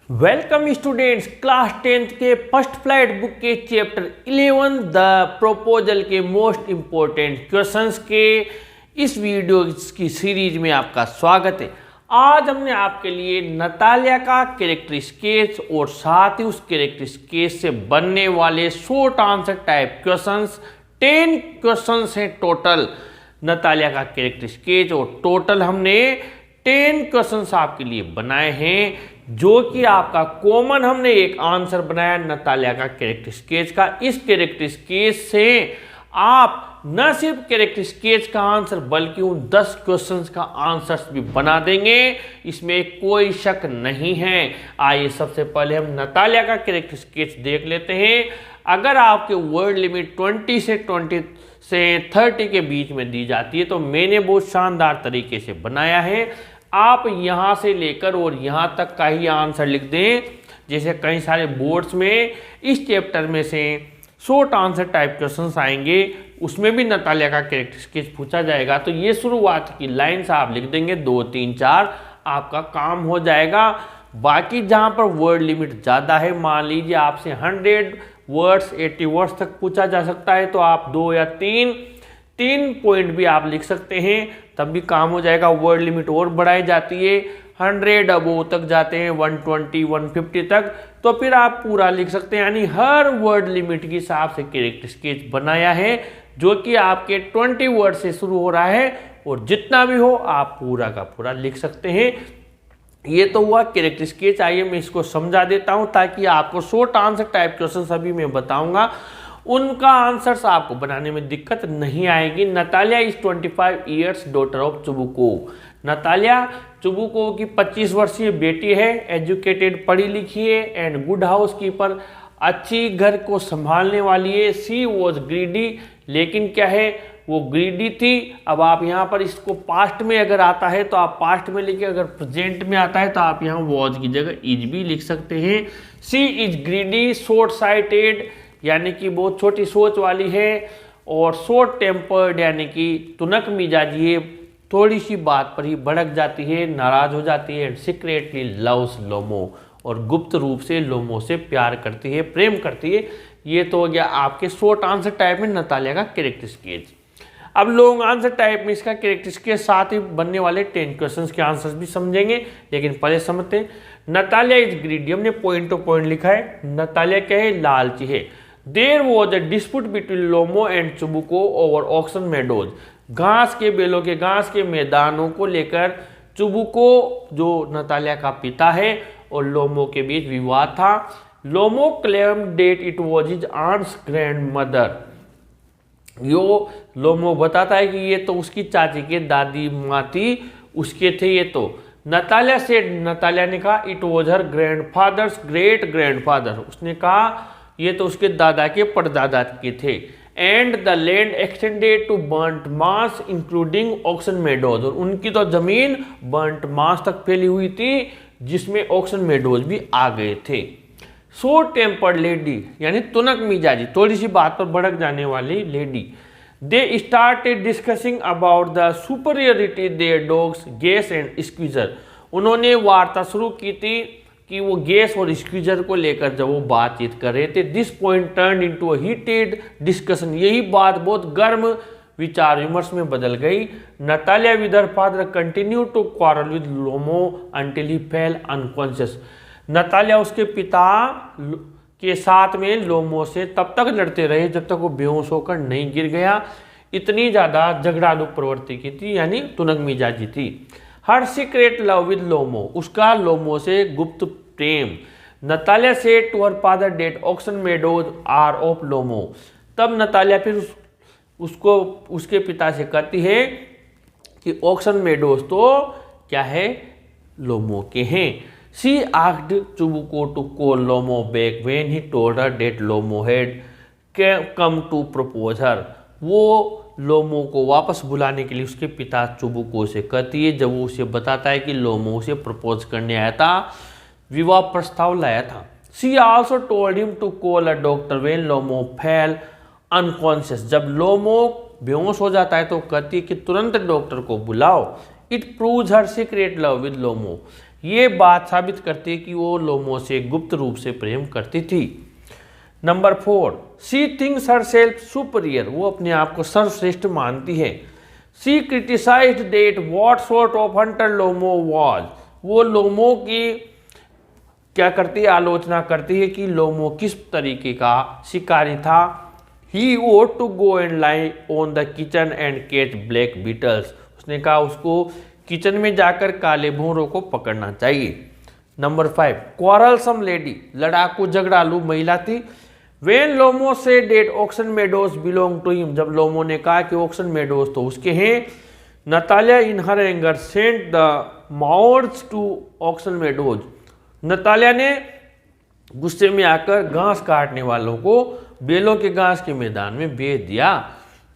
Welcome students, class 10th के first flight book के chapter 11 the proposal के most important questions के इस वीडियो की सीरीज में आपका स्वागत है। आज हमने आपके लिए नतालिया का कैरेक्टर स्केच और साथ ही उस कैरेक्टर स्केच से बनने वाले short answer type questions 10 questions हैं टोटल नतालिया का कैरेक्टर स्केच, और टोटल हमने 10 क्वेश्चंस आपके लिए बनाए हैं, जो कि आपका कॉमन हमने एक आंसर बनाया नतालिया का कैरेक्टर स्केच का। इस कैरेक्टर स्केच से आप न सिर्फ कैरेक्टर स्केच का आंसर बल्कि उन 10 क्वेश्चंस का आंसर भी बना देंगे, इसमें कोई शक नहीं है। आइए सबसे पहले हम नतालिया का कैरेक्टर स्केच देख लेते हैं। अगर आपके वर्ड लिमिट 20 से 30 के बीच में दी जाती है तो मैंने बहुत शानदार तरीके से बनाया है। आप यहाँ से लेकर और यहाँ तक का ही आंसर लिख दें। जैसे कई सारे बोर्ड्स में इस चैप्टर में से शॉर्ट आंसर टाइप क्वेश्चंस आएंगे, उसमें भी नतालिया का कैरेक्टर स्केच पूछा जाएगा, तो ये शुरुआत की लाइन्स आप लिख देंगे 2, 3, 4, आपका काम हो जाएगा। बाकी जहाँ पर वर्ड लिमिट ज़्यादा है, मान लीजिए आपसे 100 वर्ड्स 80 वर्ड्स तक पूछा जा सकता है, तो आप 2 या 3 पॉइंट भी आप लिख सकते हैं, तब भी काम हो जाएगा। वर्ड लिमिट और बढ़ाई जाती है, 100 अबो तक जाते हैं, 120 150 तक, तो फिर आप पूरा लिख सकते हैं। यानी हर वर्ड लिमिट के हिसाब से कैरेक्टर स्केच बनाया है, जो कि आपके 20 वर्ड से शुरू हो रहा है, और जितना भी हो आप पूरा का पूरा लिख सकते हैं। ये तो हुआ कैरेक्टर स्केच। आइए मैं इसको समझा देता हूँ ताकि आपको शॉर्ट आंसर टाइप क्वेश्चन अभी मैं बताऊंगा, उनका आंसर्स आपको बनाने में दिक्कत नहीं आएगी। Natalia is 25 years daughter of Chubukov. Natalia Chubukov की 25 वर्षीय बेटी है, एजुकेटेड पढ़ी लिखी है, एंड गुड हाउस कीपर, अच्छी घर को संभालने वाली है। सी वॉज ग्रीडी, लेकिन क्या है वो ग्रीडी थी। अब आप यहाँ पर इसको पास्ट में अगर आता है तो आप पास्ट में लिखिए, अगर प्रेजेंट में आता है तो आप यहाँ वॉज की जगह इज भी लिख सकते हैं। सी इज ग्रीडी, शॉर्ट साइटेड यानी कि बहुत छोटी सोच वाली है, और शॉर्ट टेम्पर्ड यानी कि तुनक मिजाजी है, थोड़ी सी बात पर ही भड़क जाती है, नाराज हो जाती है। एंड सीक्रेटली लव्स लोमो, और गुप्त रूप से लोमो से प्यार करती है, प्रेम करती है। ये तो हो गया आपके शॉर्ट आंसर टाइप में नतालिया का कैरेक्टर स्केच। अब लॉन्ग आंसर टाइप में इसका कैरेक्टर स्केच साथ ही बनने वाले 10 क्वेश्चंस के आंसर्स भी समझेंगे, लेकिन पहले समझते हैं। नतालिया इज ग्रीडी, हमने पॉइंट टू पॉइंट लिखा है। नतालिया क्या है? लालची है। There was a dispute between Lomov and Chubukov over Oxen Meadows. घास के बेलों के घास के मैदानों को लेकर चुबुको जो नतालिया का पिता है और लोमो के बीच विवाद था। Lomov claim that it was his aunt's grandmother. यो लोमो बताता है कि ये तो उसकी चाची के दादी माँ थी, उसके थे ये तो। नतालिया से नतालिया ने कहा it was her grandfathers great grandfather, उसने कहा ये तो उसके दादा के परदादा के थे। And the land extended to Burnt Marsh including Oxen Meadows, और उनकी तो जमीन बर्ंट मास तक फैली हुई थी, जिसमें ऑक्सन मेडोज भी आ गए थे। शॉर्ट टेम्पर्ड लेडी यानी तुनक मिजाजी, थोड़ी सी बात पर भड़क जाने वाली lady. They started discussing about the superiority their dogs Guess and Squeezer. उन्होंने वार्ता शुरू की थी कि वो गैस और स्क्वीजर को लेकर जब वो बातचीत कर रहे थे। This point turn into a heated discussion, यही बात बहुत गर्म विचार विमर्श में बदल गई। Natalya with her father continue to quarrel with Lomov until he fell unconscious. Natalya उसके पिता के साथ में लोमो से तब तक लड़ते रहे जब तक वो बेहोश होकर नहीं गिर गया। इतनी ज़्यादा झगड़ालू प्रवृत्ति की थी, यानी तुनक मिजाजी थी। Her secret love with Lomov, उसका लोमो से गुप्त प्रेम। Natalya says to her father that Oxen Meadows are of Lomov. तब नतालिया फिर उसको उसके पिता से कहती है कि ऑक्सन मेडोज तो क्या है? लोमो के हैं। She asked Chubukov to call Lomov back when he told her that Lomov had come to propose her. वो लोमो को वापस बुलाने के लिए उसके पिता चुबुको से कहती है, जब वो उसे बताता है कि लोमो उसे प्रपोज करने आया था, विवाह प्रस्ताव लाया था। She also told him to call a doctor when Lomov fell unconscious. जब लोमो बेहोश हो जाता है तो कहती है कि तुरंत डॉक्टर को बुलाओ। It proves her secret love with Lomov, ये बात साबित करती है कि वो लोमो से गुप्त रूप से प्रेम करती थी। Number 4, she thinks herself superior, वो अपने आप को सर्वश्रेष्ठ मानती है। She criticized that what sort of hunter Lomov was, वो लोमो की क्या करती है, आलोचना करती है कि लोमो किस तरीके का शिकारी था। ही ought to go and lie on the kitchen and catch black beetles, उसने कहा उसको किचन में जाकर काले भौरों को पकड़ना चाहिए। नंबर 5, quarrelsome लेडी, लड़ाकू झगड़ालू महिला थी। When Lomov said that Oxen Meadows belong to him, जब लोमो ने कहा कि ऑक्सन मेडोज तो उसके हैं, Natalya in her anger sent the mowers to Oxen Meadows, Natalya ने गुस्से में आकर घास काटने वालों को बेलों के घास के मैदान में भेज दिया।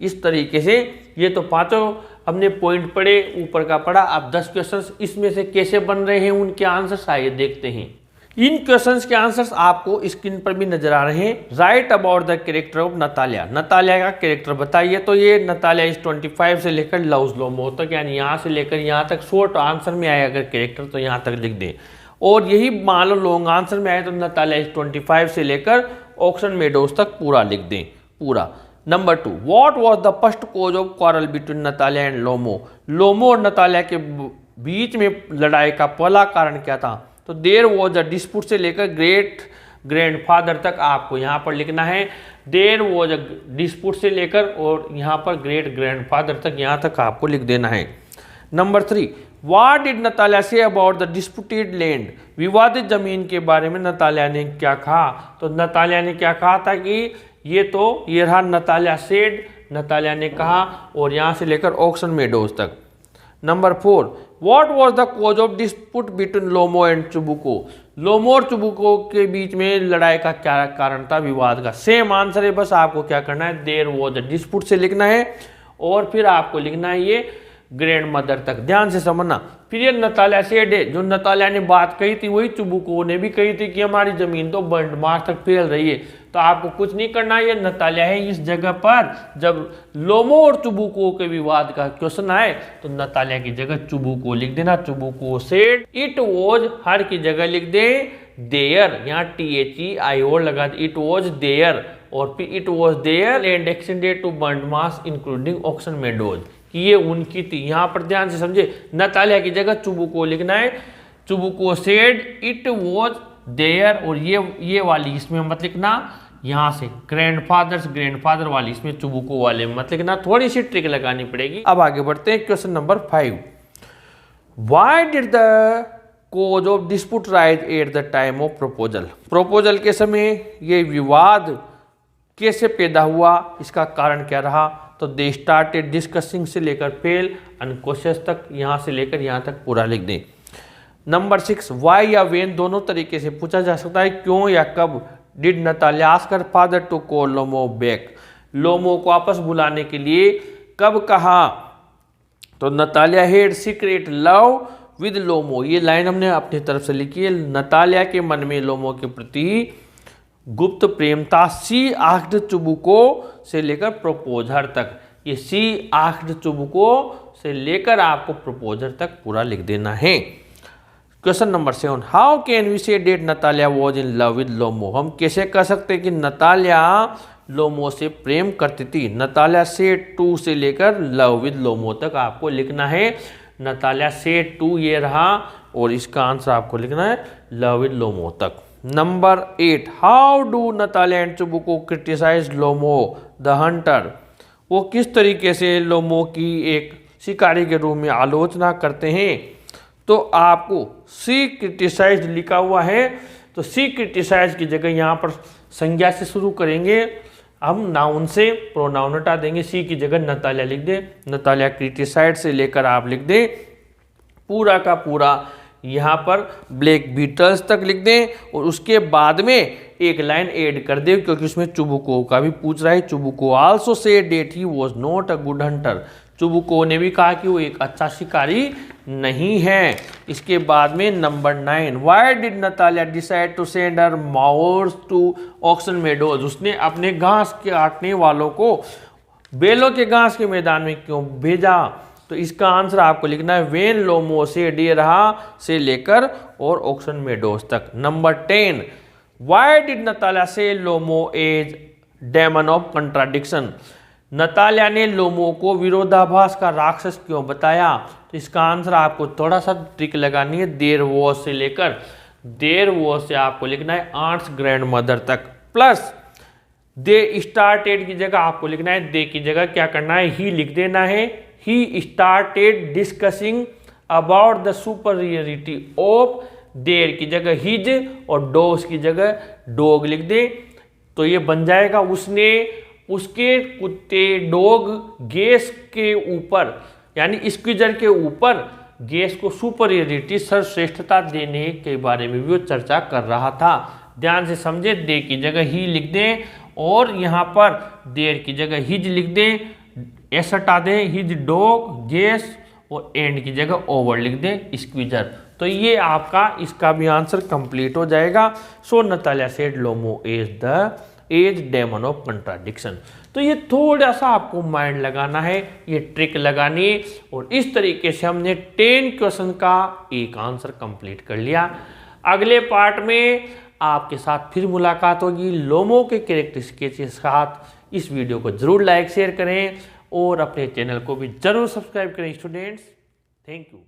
इस तरीके से ये तो पांचों हमने पॉइंट पढ़े, ऊपर का पढ़ा। अब 10 क्वेश्चंस इसमें से कैसे बन रहे हैं, उनके आंसर्स आइए देखते हैं। इन क्वेश्चंस के आंसर्स आपको स्क्रीन पर भी नजर आ रहे हैं। Right about the character of Natalia, Natalia का कैरेक्टर बताइए। तो ये नतालिया इस 25 से लेकर लव्स लोमो तक, यानी यहाँ से लेकर यहाँ तक शॉर्ट आंसर में आए अगर कैरेक्टर तो यहाँ तक लिख दें, और यही मान लो लॉन्ग आंसर में आए तो नतालिया इस 25 से लेकर ऑक्सन मेडोज तक पूरा लिख दें पूरा। Number 2, what was the first cause of quarrel between Natalya and Lomov, Lomov और नतालिया के बीच में लड़ाई का पहला कारण क्या था। तो देयर वाज अ डिस्प्यूट से लेकर ग्रेट ग्रैंडफादर तक आपको यहाँ पर लिखना है। देयर वाज अ डिस्प्यूट से लेकर और यहाँ पर ग्रेट ग्रैंडफादर तक, यहाँ तक आपको लिख देना है। Number 3, what did Natalya say about the disputed land, विवादित जमीन के बारे में नतालिया ने क्या कहा। तो नतालिया ने क्या कहा था कि ये रहा नतालिया सेड, नतालिया ने कहा, और यहाँ से लेकर ऑक्सन मेडोज तक। Number 4, what was the cause of dispute between Lomov and Chubukov, Lomov और चुबुको के बीच में लड़ाई का क्या कारण था, विवाद का। सेम आंसर है, बस आपको क्या करना है, देयर वाज अ डिस्प्यूट से लिखना है और फिर आपको लिखना है ये ग्रैंड मदर तक। ध्यान से समझना। फिर ये नतालिया सेड है, जो नतालिया ने बात कही थी वही चुबुको ने भी कही थी कि हमारी जमीन तो मार्स तक फैल रही है। तो आपको कुछ नहीं करना है, ये नतालिया है इस जगह पर। जब लोमो और चुबुको के विवाद का क्वेश्चन आए तो नतालिया की जगह चुबुको लिख देना। चुबुको सेड इट वॉज, हर की जगह लिख दे देयर, यहाँ THEIR लगा दे, इट वॉज देयर, और फिर it was their land extended to Burned Marsh including Oxen Meadows, कि ये उनकी थी। यहाँ पर ध्यान से समझे, नतालिया की जगह चुबुको लिखना है। Chubukov said it was their, और ये वाली इसमें मत लिखना, यहाँ से ग्रैंडफादर वाली इसमें चुबुको वाले मत लिखना, थोड़ी सी ट्रिक लगानी पड़ेगी। अब आगे बढ़ते हैं question number 5, why did the cause of dispute rise at the time of proposal, proposal के समय ये विवाद कैसे पैदा हुआ, इसका कारण क्या रहा। तो दे स्टार्टेड डिस्कसिंग से लेकर फेल अनकॉशियस तक, यहाँ से लेकर यहाँ तक पूरा लिख दें। नंबर 6, वाई या वेन दोनों तरीके से पूछा जा सकता है, क्यों या कब। Did Natalya ask her father to call Lomov back, Lomov को वापस बुलाने के लिए कब कहा। तो Natalya had secret love with Lomov, ये लाइन हमने अपनी तरफ से लिखी है। नतालिया के मन में लोमो के प्रति गुप्त प्रेम था। सी आस्क्ड चुबुको से लेकर प्रपोजर तक, ये सी आस्क्ड चुबुको से लेकर आपको प्रपोजर तक पूरा लिख देना है। Question number 7, how can we say that Natalya was in love with Lomov, हम कैसे कह सकते हैं कि नतालिया लोमो से प्रेम करती थी। नतालिया से टू से लेकर लव विद लोमो तक आपको लिखना है। नतालिया से टू ये रहा, और इसका आंसर आपको लिखना है लव विद लोमो तक। Number 8, how do Natalya and Chubukov criticize Lomov the hunter, वो किस तरीके से लोमो की एक शिकारी के रूप में आलोचना करते हैं। तो आपको सी क्रिटिसाइज लिखा हुआ है, तो सी क्रिटिसाइज की जगह यहाँ पर संज्ञा से शुरू करेंगे, हम नाउन से प्रोनाउन हटा देंगे, सी की जगह नतालिया लिख दें। नतालिया क्रिटिसाइड से लेकर आप लिख दें पूरा का पूरा यहाँ पर ब्लैक बीटल्स तक लिख दें, और उसके बाद में एक लाइन ऐड कर दें, क्योंकि उसमें चुबुको का भी पूछ रहा है। चुबुको also said that he was not a good Hunter, चुबुको ने भी कहा कि वो एक अच्छा शिकारी नहीं है। इसके बाद में number 9, why did Natalya decide to send her mowers to Oxen Meadows, उसने अपने घास काटने वालों को बेलों के घास के मैदान में क्यों भेजा। तो इसका आंसर आपको लिखना है वेन लोमो से डे रहा से लेकर और ऑक्शन मेडोज तक। Number 10, why did Natalya say Lomov as demon of contradiction? Natalya ने लोमो को विरोधाभास का राक्षस क्यों बताया? तो इसका आंसर आपको थोड़ा सा ट्रिक लगानी है, देयर वॉज से लेकर देयर वॉज से आपको लिखना है आंट्स ग्रैंड मदर तक, प्लस दे स्टार्टेड की जगह आपको लिखना है दे की जगह क्या करना है ही लिख देना है। He started discussing about the superiority of their की जगह हिज और डॉग्स की जगह डॉग लिख दे तो ये बन जाएगा उसने उसके कुत्ते डॉग गैस के ऊपर यानी स्क्वीजर के ऊपर गैस को सुपरियरिटी सर्वश्रेष्ठता देने के बारे में भी वो चर्चा कर रहा था। ध्यान से समझे, दे की जगह ही लिख दें और यहाँ पर देर की जगह हिज लिख दें, एस हटा दें, हिज डॉग गैस और एंड की जगह ओवर लिख दें स्क्वीजर। तो ये आपका इसका भी आंसर कंप्लीट हो जाएगा। So Natalya said Lomov is the as demon of contradiction. तो ये थोड़ा सा आपको माइंड लगाना है, ये ट्रिक लगानी है और इस तरीके से हमने 10 क्वेश्चन का एक आंसर कंप्लीट कर लिया। अगले पार्ट में आपके साथ फिर मुलाकात होगी लोमो के कैरेक्टरिस्टिक्स के साथ। इस वीडियो को जरूर लाइक शेयर करें और अपने चैनल को भी जरूर सब्सक्राइब करें स्टूडेंट्स। Thank you.